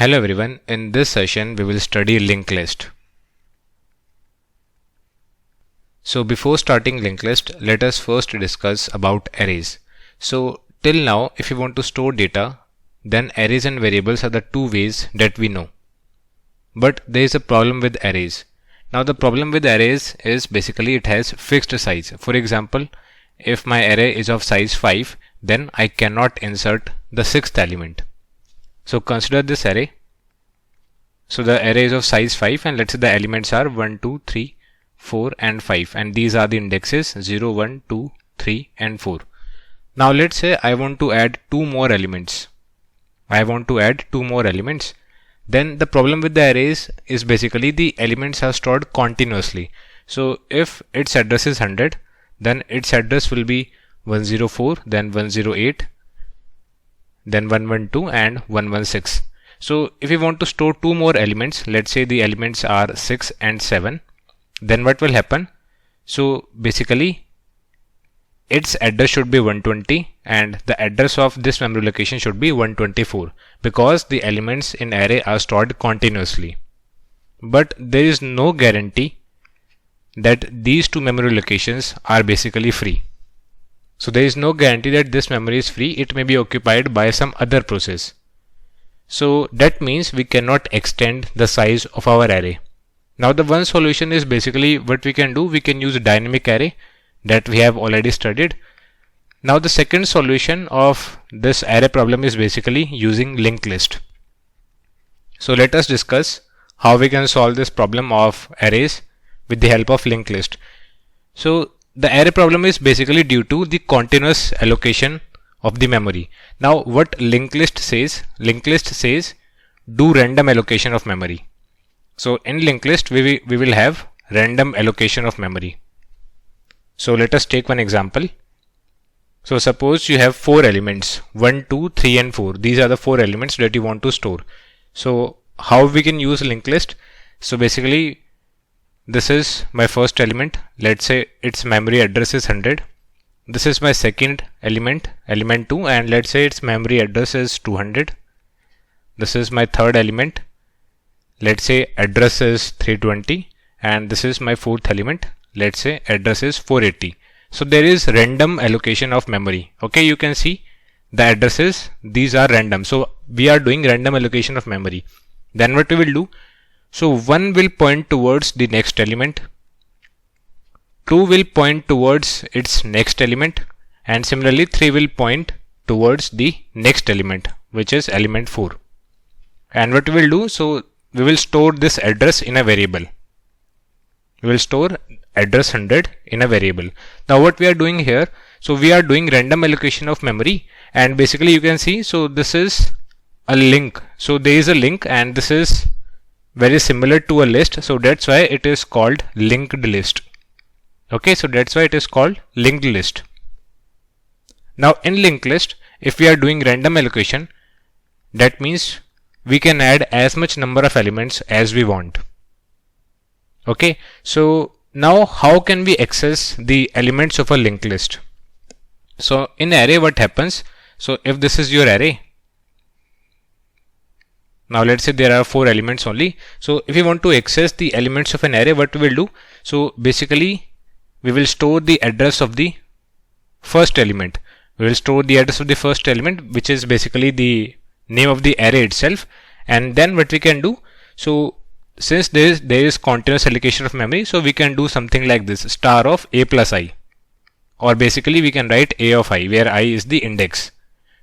Hello everyone, in this session we will study linked list. So before starting linked list, let us first discuss about arrays. So till now, if you want to store data, then arrays and variables are the two ways that we know. But there is a problem with arrays. Now the problem with arrays is basically it has fixed size. For example, if my array is of size 5, then I cannot insert the sixth element. So consider this array. So the array is of size 5 and let's say the elements are 1, 2, 3, 4 and 5 and these are the indexes 0, 1, 2, 3 and 4. Now let's say I want to add two more elements. Then the problem with the arrays is basically the elements are stored continuously. So if its address is 100, then its address will be 104, then 108, then 112 and 116. So if we want to store two more elements, let's say the elements are 6 and 7, then what will happen? So basically its address should be 120 and the address of this memory location should be 124 because the elements in array are stored continuously. But there is no guarantee that these two memory locations are basically free. So there is no guarantee that this memory is free. It may be occupied by some other process. So that means we cannot extend the size of our array. Now the one solution is basically what we can do. We can use a dynamic array that we have already studied. Now the second solution of this array problem is basically using linked list. So let us discuss how we can solve this problem of arrays with the help of linked list. So the array problem is basically due to the continuous allocation of the memory. Now what linked list says do random allocation of memory. So in linked list we will have random allocation of memory. So let us take one example. So suppose you have four elements 1, 2, 3 and 4. These are the four elements that you want to store. So how we can use linked list? So basically this is my first element. Let's say its memory address is 100. This is my second element 2, and let's say its memory address is 200. This is my third element. Let's say address is 320, and this is my fourth element. Let's say address is 480. So there is random allocation of memory. Okay, you can see the addresses, these are random. So we are doing random allocation of memory. Then what we will do? So 1 will point towards the next element, 2 will point towards its next element, and similarly 3 will point towards the next element, which is element 4. And what we will do? So we will store this address in a variable. We will store address 100 in a variable. Now what we are doing here? So we are doing random allocation of memory, and basically you can see, so this is a link. So there is a link and this is very similar to a list. So that's why it is called linked list. Okay, so that's why it is called linked list. Now in linked list, if we are doing random allocation, that means we can add as much number of elements as we want. Okay, so now how can we access the elements of a linked list? So in array what happens? So if this is your array, now let's say there are 4 elements only. So if we want to access the elements of an array, what we will do? So basically we will store the address of the first element. We will store the address of the first element, which is basically the name of the array itself. And then what we can do? So since there is continuous allocation of memory, so we can do something like this: star of a plus I, or basically we can write a of I, where I is the index.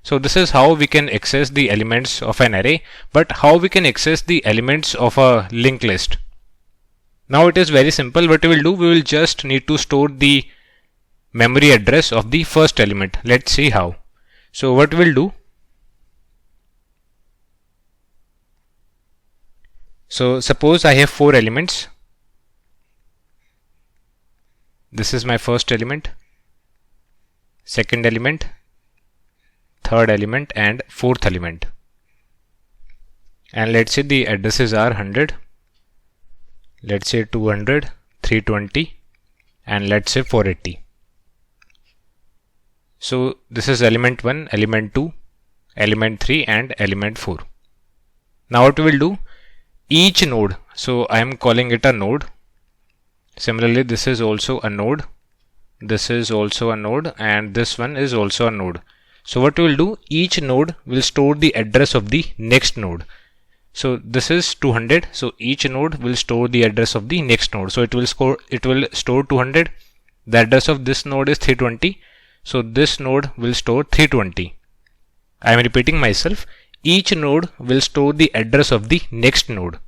So this is how we can access the elements of an array. But how we can access the elements of a linked list? Now it is very simple. What we will do? We will just need to store the memory address of the first element. Let's see how. So what we will do? So suppose I have 4 elements. This is my first element, second element, third element and fourth element. And let's say the addresses are 100. Let's say 200, 320 and let's say 480. So this is element 1, element 2, element 3 and element 4. Now what we will do, each node, so I am calling it a node. Similarly, this is also a node, this is also a node, and this one is also a node. So what we will do, each node will store the address of the next node. So this is 200, so each node will store the address of the next node. So it will store 200. The address of this node is 320, so this node will store 320. I am repeating myself, each node will store the address of the next node.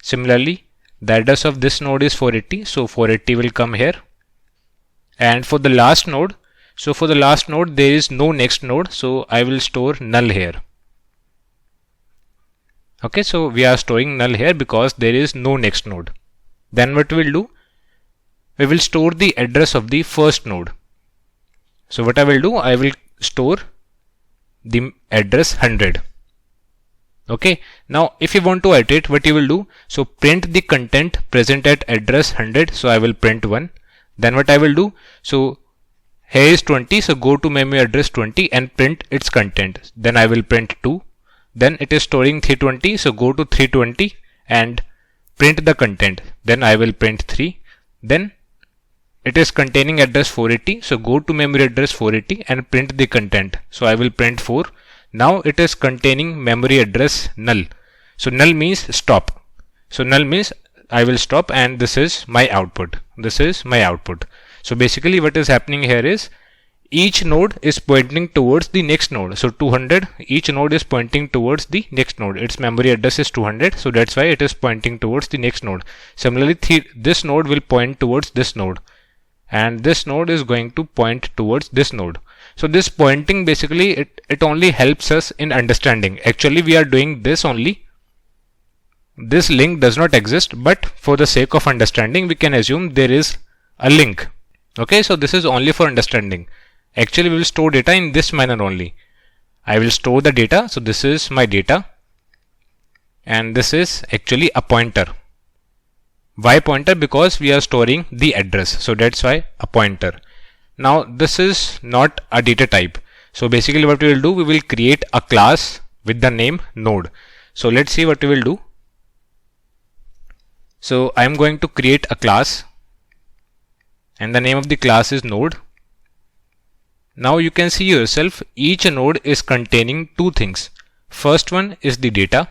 Similarly, the address of this node is 480, so 480 will come here. And for the last node, so for the last node there is no next node, so I will store null here. Okay, so we are storing null here because there is no next node. Then what we will do, we will store the address of the first node. So what I will do, I will store the address 100. Okay, now if you want to iterate, what you will do, so print the content present at address 100, so I will print 1. Then what I will do, so here is 20, so go to memory address 20 and print its content. Then I will print 2. Then it is storing 320, so go to 320 and print the content. Then I will print 3. Then it is containing address 480, so go to memory address 480 and print the content. So I will print 4. Now it is containing memory address null. So null means stop. So null means I will stop, and this is my output. This is my output. So basically what is happening here is each node is pointing towards the next node. So 200, each node is pointing towards the next node. Its memory address is 200, so that's why it is pointing towards the next node. Similarly, this node will point towards this node, and this node is going to point towards this node. So this pointing, basically it only helps us in understanding. Actually we are doing this only. This link does not exist, but for the sake of understanding we can assume there is a link. Okay, so this is only for understanding. Actually we will store data in this manner only. I will store the data, so this is my data, and this is actually a pointer. Why pointer? Because we are storing the address, so that's why a pointer. Now this is not a data type. So basically what we will do, we will create a class with the name node. So let's see what we will do. So I am going to create a class, and the name of the class is node. Now you can see yourself, each node is containing two things. First one is the data,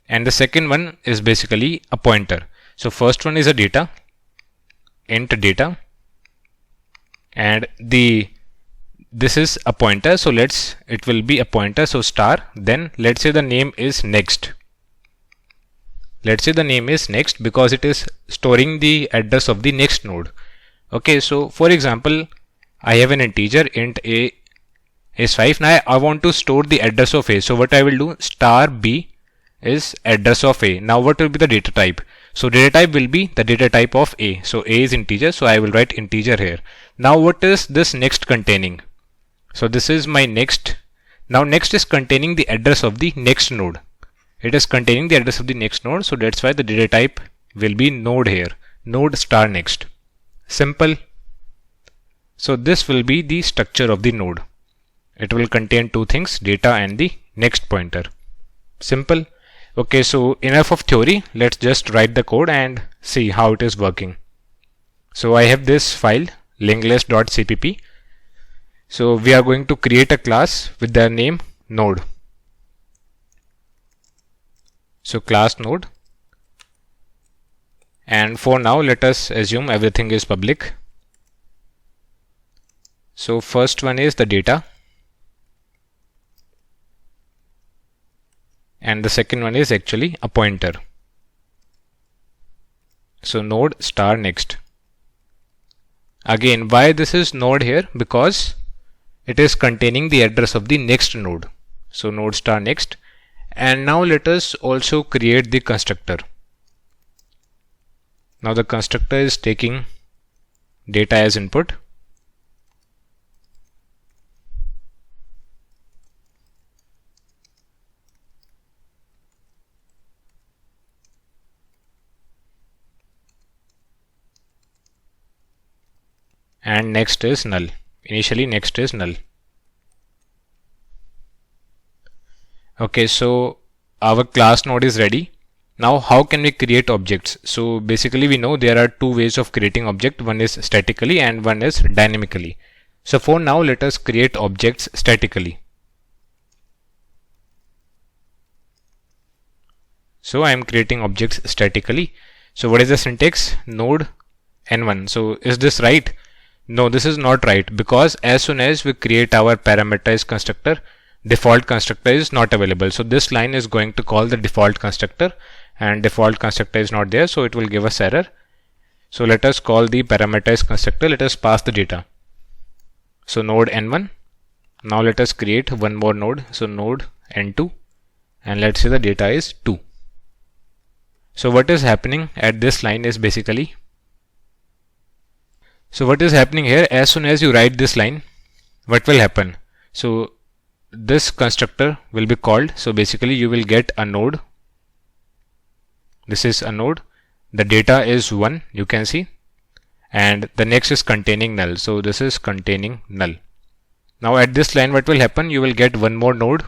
and the second one is basically a pointer. So first one is a data, int data, and this is a pointer, so it will be a pointer, so star. Then let's say the name is next. Let's say the name is next because it is storing the address of the next node. Okay, so for example, I have an integer int a is 5. Now I want to store the address of a. So what I will do, star b is address of a. Now what will be the data type? So data type will be the data type of a. So a is integer, so I will write integer here. Now what is this next containing? So this is my next. Now next is containing the address of the next node. It is containing the address of the next node, so that's why the data type will be node here. Node star next. Simple. So this will be the structure of the node. It will contain two things, data and the next pointer. Simple. Okay, so enough of theory. Let's just write the code and see how it is working. So I have this file linklist.cpp. So we are going to create a class with the name node. So class node, and for now let us assume everything is public. So first one is the data, and the second one is actually a pointer. So node star next. Again, why this is node here? Because it is containing the address of the next node. So node star next. And now let us also create the constructor. Now the constructor is taking data as input. And next is null. Initially next is null. Okay, so our class node is ready. Now how can we create objects? So basically we know there are two ways of creating object. One is statically and one is dynamically. So for now let us create objects statically. So I am creating objects statically. So what is the syntax? Node n1. So is this right? No, this is not right, because as soon as we create our parameterized constructor, default constructor is not available. So this line is going to call the default constructor, and default constructor is not there, so it will give us error. So let us call the parameterized constructor. Let us pass the data. So node n1. Now let us create one more node. So node n2, and let's say the data is 2. So what is happening at this line is basically, so what is happening here, as soon as you write this line, what will happen? So this constructor will be called. So basically you will get a node. This is a node. The data is 1, you can see, and the next is containing null. So this is containing null. Now at this line what will happen? You will get one more node.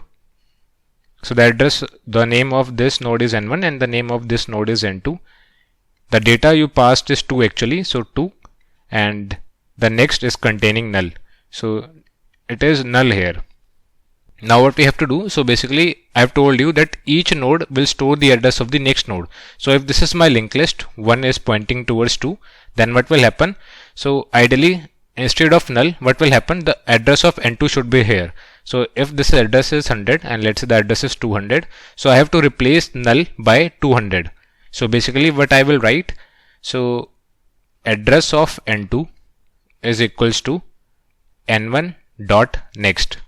So the address, the name of this node is n1 and the name of this node is n2. The data you passed is 2 actually, so 2, and the next is containing null. So it is null here. Now what we have to do, so basically I have told you that each node will store the address of the next node. So if this is my linked list, 1 is pointing towards 2, then what will happen? So ideally instead of null, what will happen? The address of n2 should be here. So if this address is 100 and let's say the address is 200, so I have to replace null by 200. So basically what I will write, so address of n2 is equals to n1 dot next.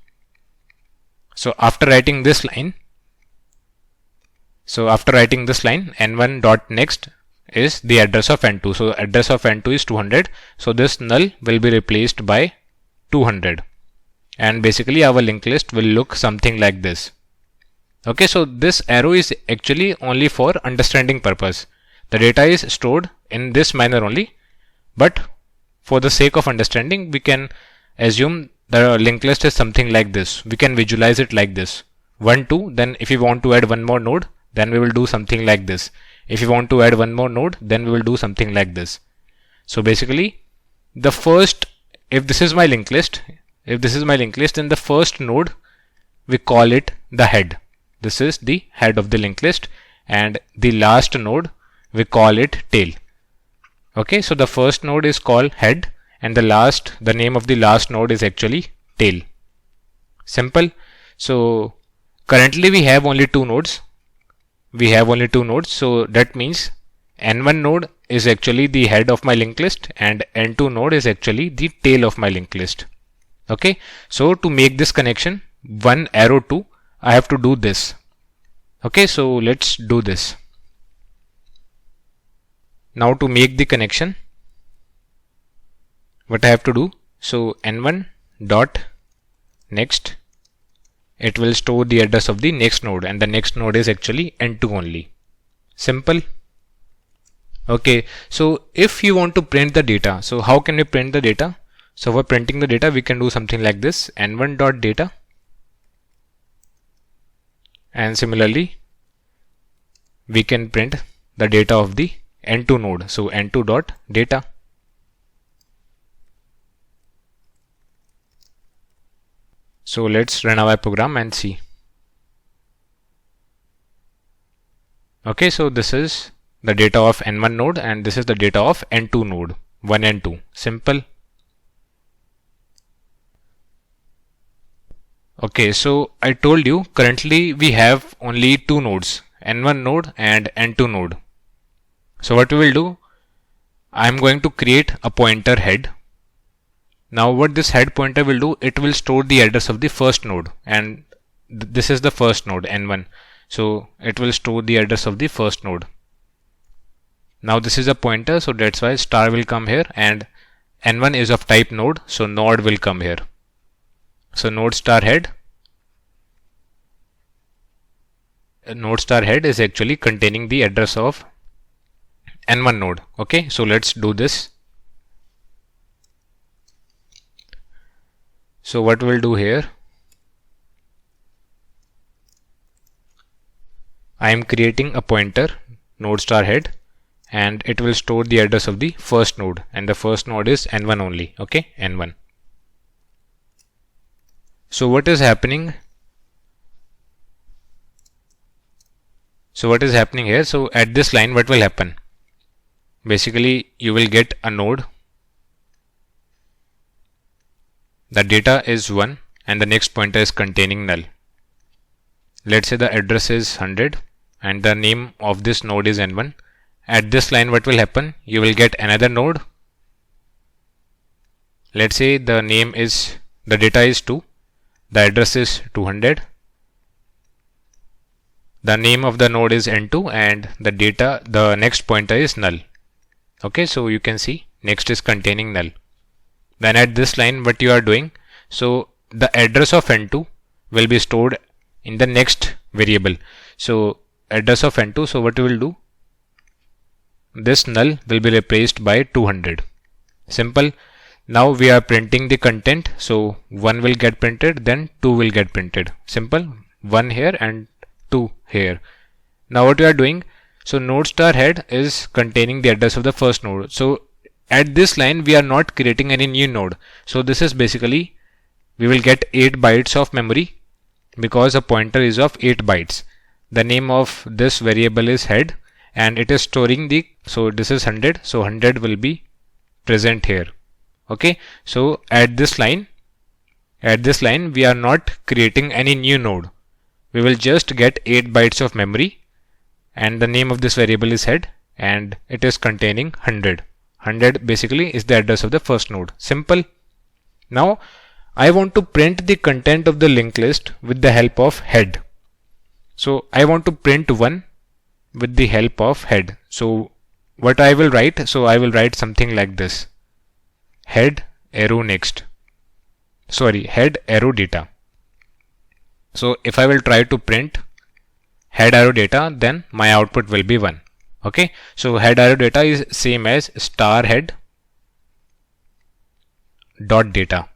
So after writing this line, n1 dot next is the address of n2. So address of n2 is 200. So this null will be replaced by 200. And basically our linked list will look something like this. Okay, so this arrow is actually only for understanding purpose. The data is stored in this manner only, but for the sake of understanding, we can assume the linked list is something like this. We can visualize it like this: 1, 2. Then if you want to add one more node, then we will do something like this. If you want to add one more node, then we will do something like this. So basically, the first, if this is my linked list, then the first node, we call it the head. This is the head of the linked list, and the last node, we call it tail. Okay, so the first node is called head, and the name of the last node is actually tail. Simple. So currently we have only two nodes. So that means n1 node is actually the head of my linked list and n2 node is actually the tail of my linked list. Okay, so to make this connection 1 arrow 2, I have to do this. Okay, so let's do this. Now to make the connection, what I have to do, so n1 dot next, it will store the address of the next node, and the next node is actually n2 only. Simple. Okay, so if you want to print the data, so how can we print the data? So for printing the data, we can do something like this: n1 dot data, and similarly we can print the data of the n2 node. So n2 dot data. So let's run our program and see. Okay, so this is the data of n1 node and this is the data of n2 node, 1 and 2. Simple. Okay, so I told you currently we have only two nodes, n1 node and n2 node. So what we will do, I am going to create a pointer head. Now what this head pointer will do, it will store the address of the first node, and this is the first node, n1. So it will store the address of the first node. Now this is a pointer, so that's why star will come here, and n1 is of type node, so node will come here. So node star head is actually containing the address of n1 node. Okay, so let's do this. So what we'll do here, I am creating a pointer node star head, and it will store the address of the first node, and the first node is n1 only. Okay, n1. So what is happening? So what is happening here? So at this line, what will happen? Basically, you will get a node. The data is 1 and the next pointer is containing null. Let's say the address is 100 and the name of this node is n1. At this line, what will happen? You will get another node. Let's say the data is 2. The address is 200. The name of the node is n2 and the next pointer is null. Okay, so you can see next is containing null. Then at this line, what you are doing, so the address of n2 will be stored in the next variable. So address of n2, so what you will do, this null will be replaced by 200. Simple. Now we are printing the content, so 1 will get printed, then 2 will get printed. Simple. 1 here and 2 here. Now what we are doing, so node star head is containing the address of the first node. So at this line, we are not creating any new node. So this is basically, we will get 8 bytes of memory because a pointer is of 8 bytes. The name of this variable is head and it is storing so this is 100. So 100 will be present here. Okay. So at this line, we are not creating any new node. We will just get 8 bytes of memory and the name of this variable is head and it is containing 100. 100 basically is the address of the first node. Simple. Now I want to print the content of the linked list with the help of head. So I want to print 1 with the help of head. So what I will write, so I will write something like this: head arrow next. Head arrow data. So if I will try to print head arrow data, then my output will be 1. Okay, so head arrow data is same as star head dot data.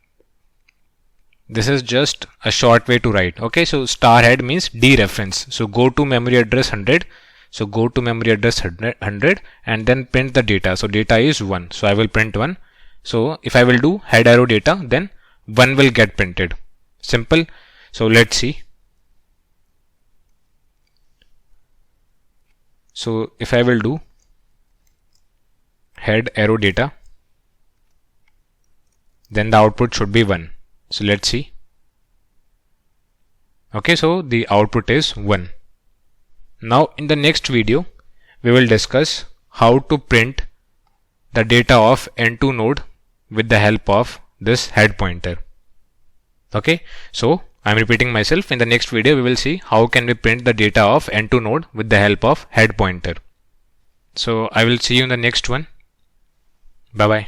This is just a short way to write. Okay, so star head means dereference. So go to memory address 100. So go to memory address 100 and then print the data. So data is 1. So I will print 1. So if I will do head arrow data, then 1 will get printed. Simple. So let's see. So if I will do head arrow data, then the output should be 1. So let's see. Okay, so the output is 1. Now in the next video, we will discuss how to print the data of n2 node with the help of this head pointer. Okay, so I'm repeating myself. In the next video, we will see how can we print the data of n2 node with the help of head pointer. So I will see you in the next one. Bye bye.